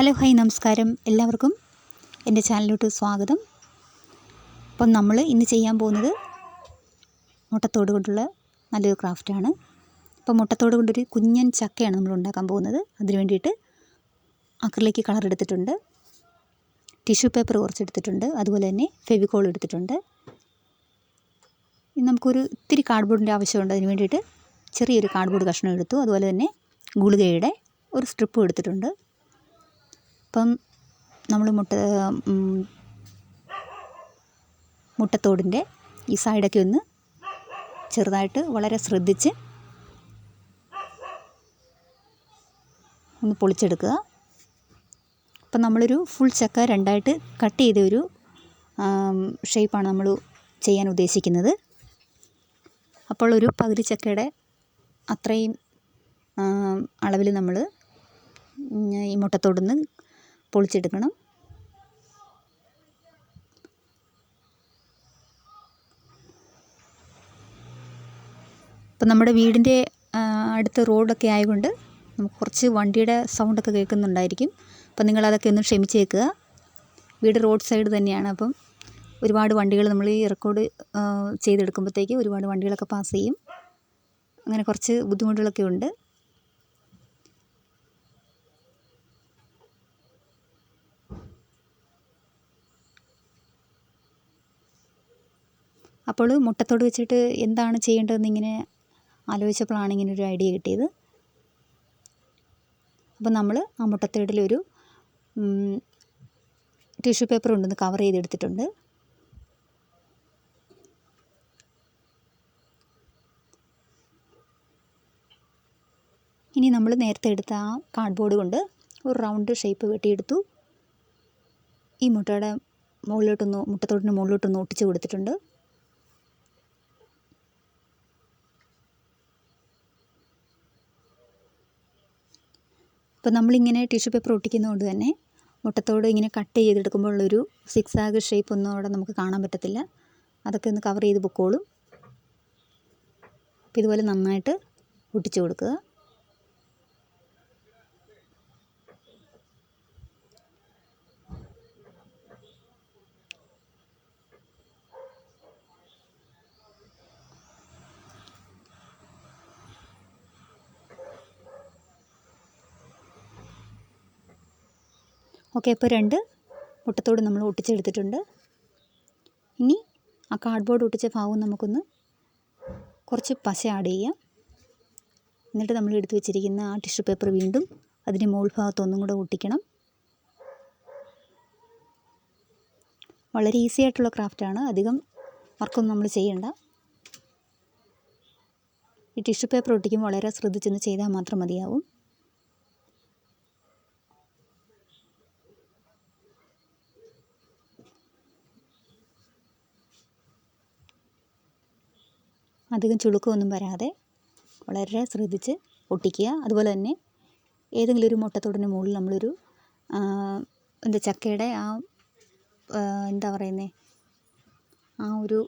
Hello hi നമസ്കാരം, എല്ലാവർക്കും എൻ്റെ ചാനലിലോട്ട് സ്വാഗതം. അപ്പം നമ്മൾ ഇന്ന് ചെയ്യാൻ പോകുന്നത് മുട്ടത്തോട് കൊണ്ടുള്ള നല്ലൊരു ക്രാഫ്റ്റാണ്. അപ്പം മുട്ടത്തോട് കൊണ്ടൊരു കുഞ്ഞൻ ചക്കയാണ് നമ്മൾ ഉണ്ടാക്കാൻ പോകുന്നത്. അതിന് വേണ്ടിയിട്ട് അക്രിലിക് കളർ എടുത്തിട്ടുണ്ട്, ടിഷ്യൂ പേപ്പർ കുറച്ച് എടുത്തിട്ടുണ്ട്, അതുപോലെ തന്നെ ഫെവിക്കോൾ എടുത്തിട്ടുണ്ട്. ഇനി നമുക്കൊരു ഇത്തിരി കാർഡ്ബോർഡിൻ്റെ ആവശ്യമുണ്ട്. അതിന് വേണ്ടിയിട്ട് ചെറിയൊരു കാർഡ്ബോർഡ് കഷ്ണം എടുത്തു. അതുപോലെ തന്നെ ഗുളികയുടെ ഒരു സ്ട്രിപ്പും എടുത്തിട്ടുണ്ട്. അപ്പം നമ്മൾ മുട്ടത്തോടിൻ്റെ ഈ സൈഡൊക്കെ ഒന്ന് ചെറുതായിട്ട് വളരെ ശ്രദ്ധിച്ച് ഒന്ന് പൊളിച്ചെടുക്കുക. അപ്പം നമ്മളൊരു ഫുൾ ചക്ക രണ്ടായിട്ട് കട്ട് ചെയ്ത ഒരു ഷേപ്പാണ് നമ്മൾ ചെയ്യാൻ ഉദ്ദേശിക്കുന്നത്. അപ്പോൾ ഒരു പകുതി ചക്കയുടെ അത്രയും അളവിൽ നമ്മൾ ഈ മുട്ടത്തോടിന്ന് പൊളിച്ചെടുക്കണം. ഇപ്പം നമ്മുടെ വീടിൻ്റെ അടുത്ത് റോഡൊക്കെ ആയതുകൊണ്ട് നമുക്ക് കുറച്ച് വണ്ടിയുടെ സൗണ്ടൊക്കെ കേൾക്കുന്നുണ്ടായിരിക്കും. അപ്പം നിങ്ങളതൊക്കെ ഒന്ന് ക്ഷമിച്ചേക്കുക. വീട് റോഡ് സൈഡ് തന്നെയാണ്. അപ്പം ഒരുപാട് വണ്ടികൾ നമ്മൾ ഈ റെക്കോർഡ് ചെയ്തെടുക്കുമ്പോഴത്തേക്ക് ഒരുപാട് വണ്ടികളൊക്കെ പാസ് ചെയ്യും. അങ്ങനെ കുറച്ച് ബുദ്ധിമുട്ടുകളൊക്കെ ഉണ്ട്. അപ്പോൾ മുട്ടത്തോട് വെച്ചിട്ട് എന്താണ് ചെയ്യേണ്ടതെന്ന് ഇങ്ങനെ ആലോചിച്ചപ്പോഴാണ് ഇങ്ങനെ ഒരു ഐഡിയ കിട്ടിയത്. അപ്പോൾ നമ്മൾ ആ മുട്ടത്തോടിലൊരു ടിഷ്യൂ പേപ്പർ കൊണ്ടൊന്ന് കവർ ചെയ്തെടുത്തിട്ടുണ്ട്. ഇനി നമ്മൾ നേരത്തെ എടുത്ത ആ കാർഡ്ബോർഡ് കൊണ്ട് ഒരു റൗണ്ട് ഷേപ്പ് വെട്ടിയെടുത്തു. ഈ മുട്ടത്തോടിൻ്റെ മുകളിലോട്ടൊന്ന് ഒട്ടിച്ച് കൊടുത്തിട്ടുണ്ട്. അപ്പോൾ നമ്മളിങ്ങനെ ടിഷ്യൂ പേപ്പർ ഒട്ടിക്കുന്നതുകൊണ്ട് തന്നെ മുട്ടത്തോട് ഇങ്ങനെ കട്ട് ചെയ്തെടുക്കുമ്പോൾ ഉള്ളൊരു സിക്സാഗ് ഷേപ്പ് ഒന്നും അവിടെ നമുക്ക് കാണാൻ പറ്റത്തില്ല. അതൊക്കെ ഒന്ന് കവർ ചെയ്ത് പൊക്കോളും. അപ്പോൾ ഇതുപോലെ നന്നായിട്ട് ഒട്ടിച്ച് കൊടുക്കുക. ഓക്കെ, ഇപ്പോൾ 2 മുട്ടത്തോട് നമ്മൾ ഒട്ടിച്ചെടുത്തിട്ടുണ്ട്. ഇനി ആ കാർഡ്ബോർഡ് ഒട്ടിച്ച ഭാഗം നമുക്കൊന്ന് കുറച്ച് പശ ആഡ് ചെയ്യാം. എന്നിട്ട് നമ്മൾ എടുത്തു വെച്ചിരിക്കുന്ന ആ ടിഷ്യൂ പേപ്പർ വീണ്ടും അതിൻ്റെ മുകൾ ഭാഗത്തൊന്നും കൂടെ ഒട്ടിക്കണം. വളരെ ഈസി ആയിട്ടുള്ള ക്രാഫ്റ്റാണ്. അധികം വർക്കൊന്നും നമ്മൾ ചെയ്യണ്ട. ഈ ടിഷ്യൂ പേപ്പർ ഒട്ടിക്കുമ്പോൾ വളരെ ശ്രദ്ധിച്ചൊന്ന് ചെയ്താൽ മാത്രം മതിയാവും. അധികം ചുളുക്കമൊന്നും വരാതെ വളരെ ശ്രദ്ധിച്ച് ഒട്ടിക്കുക. അതുപോലെ തന്നെ ഏതെങ്കിലും ഒരു മുട്ടത്തോടിന് മുകളിൽ നമ്മളൊരു ചക്കയുടെ ആ ഒരു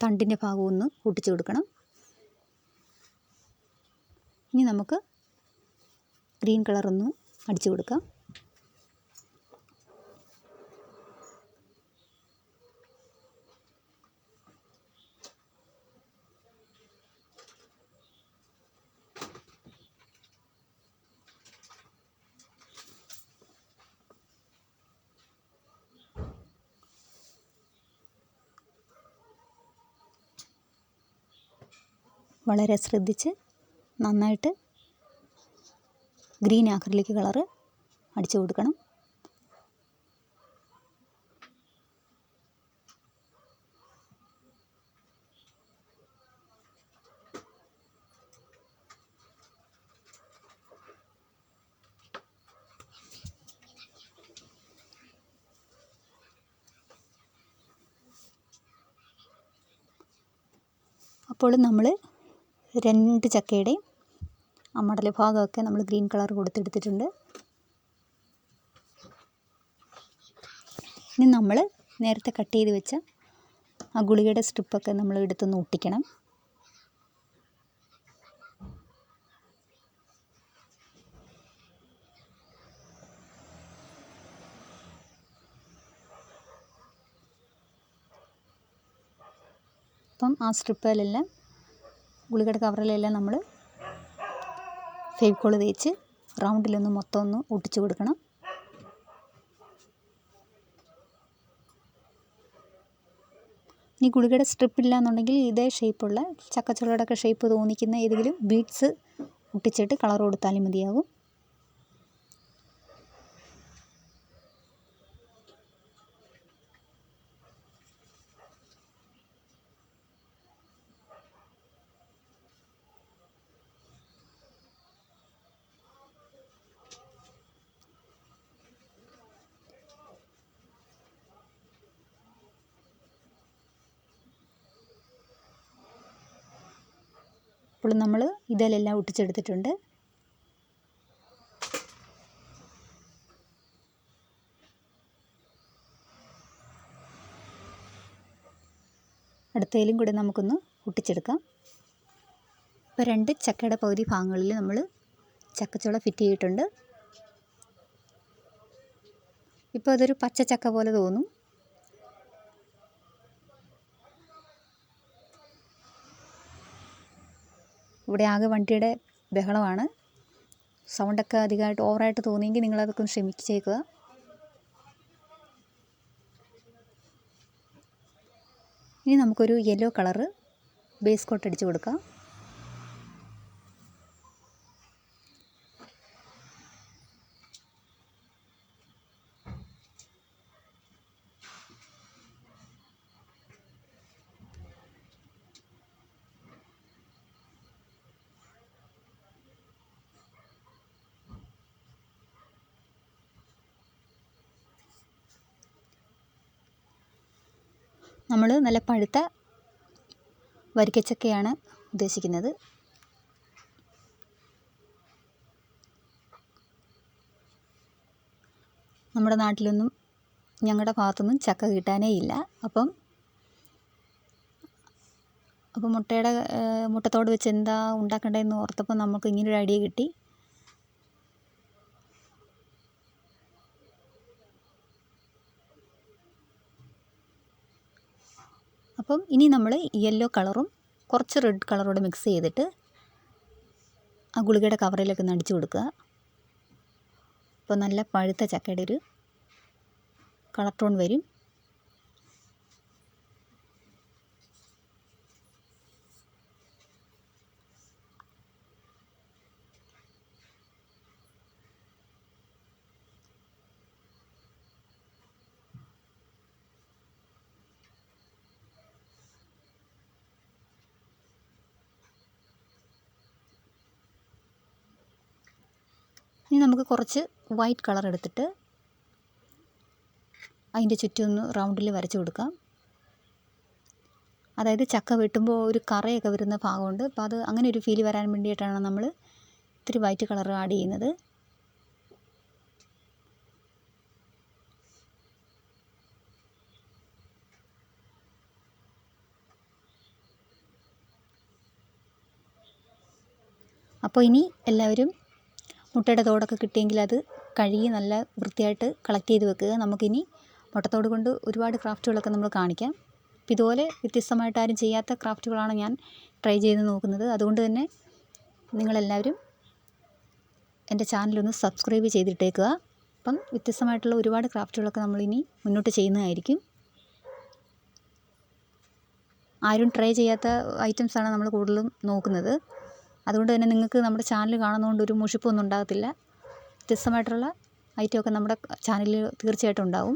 തണ്ടിൻ്റെ ഭാഗം ഒന്ന് ഒട്ടിച്ചു കൊടുക്കണം. ഇനി നമുക്ക് ഗ്രീൻ കളറൊന്ന് അടിച്ചു കൊടുക്കാം. വളരെ ശ്രദ്ധിച്ച് നന്നായിട്ട് ഗ്രീൻ അക്രിലിക് കളറ് അടിച്ചു കൊടുക്കണം. അപ്പോൾ നമ്മൾ 2 ചക്കയുടെയും ആ മടൽ ഭാഗമൊക്കെ നമ്മൾ ഗ്രീൻ കളർ കൊടുത്തെടുത്തിട്ടുണ്ട്. ഇനി നമ്മൾ നേരത്തെ കട്ട് ചെയ്ത് വെച്ച ആ ഗുളികയുടെ സ്ട്രിപ്പൊക്കെ നമ്മൾ എടുത്തൊന്ന് ഒട്ടിക്കണം. അപ്പം ആ സ്ട്രിപ്പിലെല്ലാം ഗുളികയുടെ കവറിലെല്ലാം നമ്മൾ ഫെവിക്കോൾ തേച്ച് റൗണ്ടിലൊന്ന് മൊത്തം ഒന്ന് ഒട്ടിച്ചു കൊടുക്കണം. ഇനി ഗുളികയുടെ സ്ട്രിപ്പില്ല എന്നുണ്ടെങ്കിൽ ഇതേ ഷേപ്പുള്ള ചക്കച്ചുളയുടെയൊക്കെ ഷേപ്പ് തോന്നിക്കുന്ന ഏതെങ്കിലും ബീഡ്സ് ഒട്ടിച്ചിട്ട് കളർ കൊടുത്താലും മതിയാകും. അപ്പോൾ നമ്മൾ ഇതിലെല്ലാം ഒട്ടിച്ചെടുത്തിട്ടുണ്ട്. അടുത്തതിലും കൂടെ നമുക്കൊന്ന് ഒട്ടിച്ചെടുക്കാം. ഇപ്പോൾ 2 ചക്കയുടെ പകുതി ഭാഗങ്ങളിൽ നമ്മൾ ചക്കച്ചുള ഫിറ്റ് ചെയ്തിട്ടുണ്ട്. ഇപ്പോൾ അതൊരു പച്ച ചക്ക പോലെ തോന്നും. ഇവിടെ ആകെ വണ്ടിയുടെ ബഹളമാണ്. സൗണ്ടൊക്കെ അധികമായിട്ട് ഓവറായിട്ട് തോന്നിയെങ്കിൽ നിങ്ങളതൊക്കെ ഒന്ന് ക്ഷമിച്ചേക്കുക. ഇനി നമുക്കൊരു യെല്ലോ കളറ് ബേസ് കോട്ട് അടിച്ച് കൊടുക്കാം. നമ്മൾ നല്ല പഴുത്ത വരിക്കച്ചക്കയാണ് ഉദ്ദേശിക്കുന്നത്. നമ്മുടെ നാട്ടിലൊന്നും ഞങ്ങളുടെ ഭാഗത്തൊന്നും ചക്ക കിട്ടാനേ ഇല്ല. അപ്പം മുട്ടത്തോട് വെച്ച് എന്താ ഉണ്ടാക്കേണ്ടതെന്ന് ഓർത്തപ്പോൾ നമുക്ക് ഇങ്ങനൊരു ഐഡിയ കിട്ടി. അപ്പം ഇനി നമ്മൾ യെല്ലോ കളറും കുറച്ച് റെഡ് കളറോടെ മിക്സ് ചെയ്തിട്ട് ആ ഗുളികയുടെ കവറിലൊക്കെ ഒന്ന് അടിച്ചു കൊടുക്കുക. അപ്പോൾ നല്ല പഴുത്ത ചക്കയുടെ ഒരു കളർ ടോൺ വരും. ഇനി നമുക്ക് കുറച്ച് വൈറ്റ് കളർ എടുത്തിട്ട് അതിൻ്റെ ചുറ്റും ഒന്ന് റൗണ്ടിൽ വരച്ച് കൊടുക്കാം. അതായത് ചക്ക വെട്ടുമ്പോൾ ഒരു കറയൊക്കെ വരുന്ന ഭാഗമുണ്ട്. അപ്പോൾ അത് അങ്ങനെ ഒരു ഫീൽ വരാൻ വേണ്ടിയിട്ടാണ് നമ്മൾ ഇത്തിരി വൈറ്റ് കളർ ആഡ് ചെയ്യുന്നത്. അപ്പോൾ ഇനി എല്ലാവരും മുട്ടയുടെ തോടൊക്കെ കിട്ടിയെങ്കിൽ അത് കഴുകി നല്ല വൃത്തിയായിട്ട് കളക്ട് ചെയ്ത് വെക്കുക. നമുക്കിനി മുട്ടത്തോട് കൊണ്ട് ഒരുപാട് ക്രാഫ്റ്റുകളൊക്കെ നമ്മൾ കാണിക്കാം. അപ്പോൾ ഇതുപോലെ വ്യത്യസ്തമായിട്ട് ആരും ചെയ്യാത്ത ക്രാഫ്റ്റുകളാണ് ഞാൻ ട്രൈ ചെയ്ത് നോക്കുന്നത്. അതുകൊണ്ട് തന്നെ നിങ്ങളെല്ലാവരും എൻ്റെ ചാനലൊന്ന് സബ്സ്ക്രൈബ് ചെയ്തിട്ടേക്കുക. അപ്പം വ്യത്യസ്തമായിട്ടുള്ള ഒരുപാട് ക്രാഫ്റ്റുകളൊക്കെ നമ്മളിനി മുന്നോട്ട് ചെയ്യുന്നതായിരിക്കും. ആരും ട്രൈ ചെയ്യാത്ത ഐറ്റംസാണ് നമ്മൾ കൂടുതലും നോക്കുന്നത്. അതുകൊണ്ട് തന്നെ നിങ്ങൾക്ക് നമ്മുടെ ചാനൽ കാണുന്നതുകൊണ്ട് ഒരു മുഷിപ്പൊന്നും ഉണ്ടാകത്തില്ല. വ്യത്യസ്തമായിട്ടുള്ള ഐറ്റമൊക്കെ നമ്മുടെ ചാനലിൽ തീർച്ചയായിട്ടും ഉണ്ടാവും.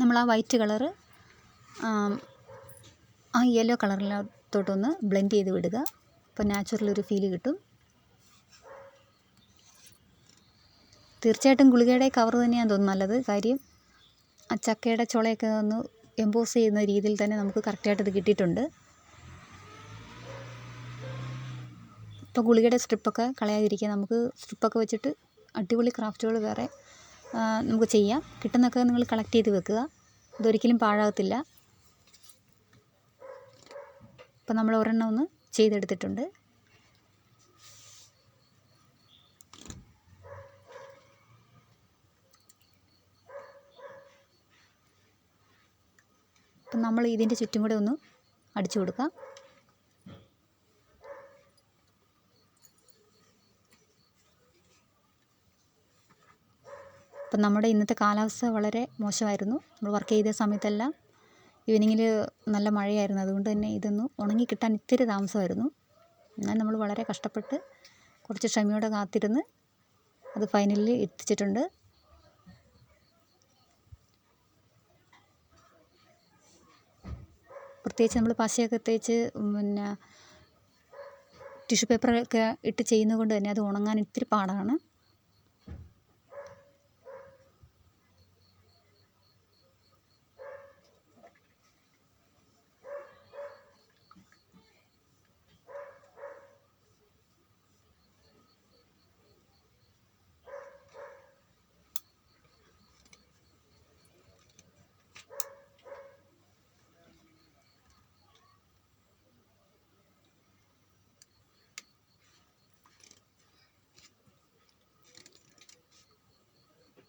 നമ്മൾ ആ വൈറ്റ് കളറ് ആ യെല്ലോ കളറിലോട്ടൊന്ന് ബ്ലെൻഡ് ചെയ്ത് വിടുക. അപ്പോൾ നാച്ചുറൽ ഒരു ഫീല് കിട്ടും. തീർച്ചയായിട്ടും ഗുളികയുടെ കവർ തന്നെയാണ് തോന്നുന്നു നല്ലത്. കാര്യം ആ ചക്കയുടെ ചുളയൊക്കെ ഒന്ന് എംബോസ് ചെയ്യുന്ന രീതിയിൽ തന്നെ നമുക്ക് കറക്റ്റായിട്ട് ഇത് കിട്ടിയിട്ടുണ്ട്. ഇപ്പോൾ ഗുളികയുടെ സ്ട്രിപ്പൊക്കെ കളയാതിരിക്കുക. നമുക്ക് സ്ട്രിപ്പൊക്കെ വെച്ചിട്ട് അടിപൊളി ക്രാഫ്റ്റുകൾ വേറെ നമുക്ക് ചെയ്യാം. കിട്ടുന്നൊക്കെ നിങ്ങൾ കളക്ട് ചെയ്ത് വെക്കുക. ഇതൊരിക്കലും പാഴാകത്തില്ല. അപ്പോൾ നമ്മൾ ഒരെണ്ണം ഒന്ന് ചെയ്തെടുത്തിട്ടുണ്ട്. അപ്പം നമ്മൾ ഇതിൻ്റെ ചുറ്റും കൂടെ ഒന്ന് അടിച്ചു കൊടുക്കാം. അപ്പം നമ്മുടെ ഇന്നത്തെ കാലാവസ്ഥ വളരെ മോശമായിരുന്നു. നമ്മൾ വർക്ക് ചെയ്ത സമയത്തെല്ലാം ഈവനിങ്ങിൽ നല്ല മഴയായിരുന്നു. അതുകൊണ്ട് തന്നെ ഇതൊന്ന് ഉണങ്ങി കിട്ടാൻ ഇത്തിരി താമസമായിരുന്നു. എന്നാൽ നമ്മൾ വളരെ കഷ്ടപ്പെട്ട് കുറച്ച് ക്ഷമയോടെ കാത്തിരുന്ന് അത് ഫൈനലിൽ എത്തിച്ചിട്ടുണ്ട്. പ്രത്യേകിച്ച് നമ്മൾ പശയൊക്കെ തേച്ച് പിന്നെ ടിഷ്യൂ പേപ്പറൊക്കെ ഇട്ട് ചെയ്യുന്നത് കൊണ്ട് തന്നെ അത് ഉണങ്ങാൻ ഇത്തിരി പാടാണ്.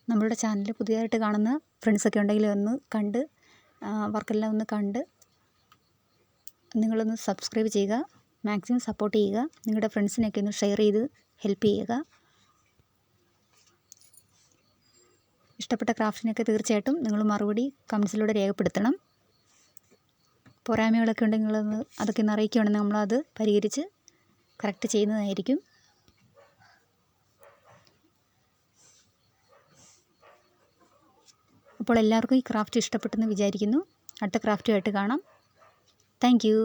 നമ്മളുടെ ചാനൽ പുതിയതായിട്ട് കാണുന്ന ഫ്രണ്ട്സൊക്കെ ഉണ്ടെങ്കിൽ ഒന്ന് കണ്ട് വർക്കെല്ലാം ഒന്ന് കണ്ട് നിങ്ങളൊന്ന് സബ്സ്ക്രൈബ് ചെയ്യുക. മാക്സിമം സപ്പോർട്ട് ചെയ്യുക. നിങ്ങളുടെ ഫ്രണ്ട്സിനൊക്കെ ഒന്ന് ഷെയർ ചെയ്ത് ഹെൽപ്പ് ചെയ്യുക. ഇഷ്ടപ്പെട്ട ക്രാഫ്റ്റിനൊക്കെ തീർച്ചയായിട്ടും നിങ്ങൾ മറുപടി കമൻസിലൂടെ രേഖപ്പെടുത്തണം. പോരായ്മകളൊക്കെ ഉണ്ടെങ്കിൽ അതൊക്കെ ഒന്ന് അറിയിക്കുകയാണെങ്കിൽ നമ്മളത് പരിഹരിച്ച് കറക്റ്റ് ചെയ്യുന്നതായിരിക്കും. അപ്പോൾ എല്ലാവർക്കും ഈ ക്രാഫ്റ്റ് ഇഷ്ടപ്പെട്ടെന്ന് വിചാരിക്കുന്നു. അടുത്ത ക്രാഫ്റ്റുമായിട്ട് കാണാം. Thank you.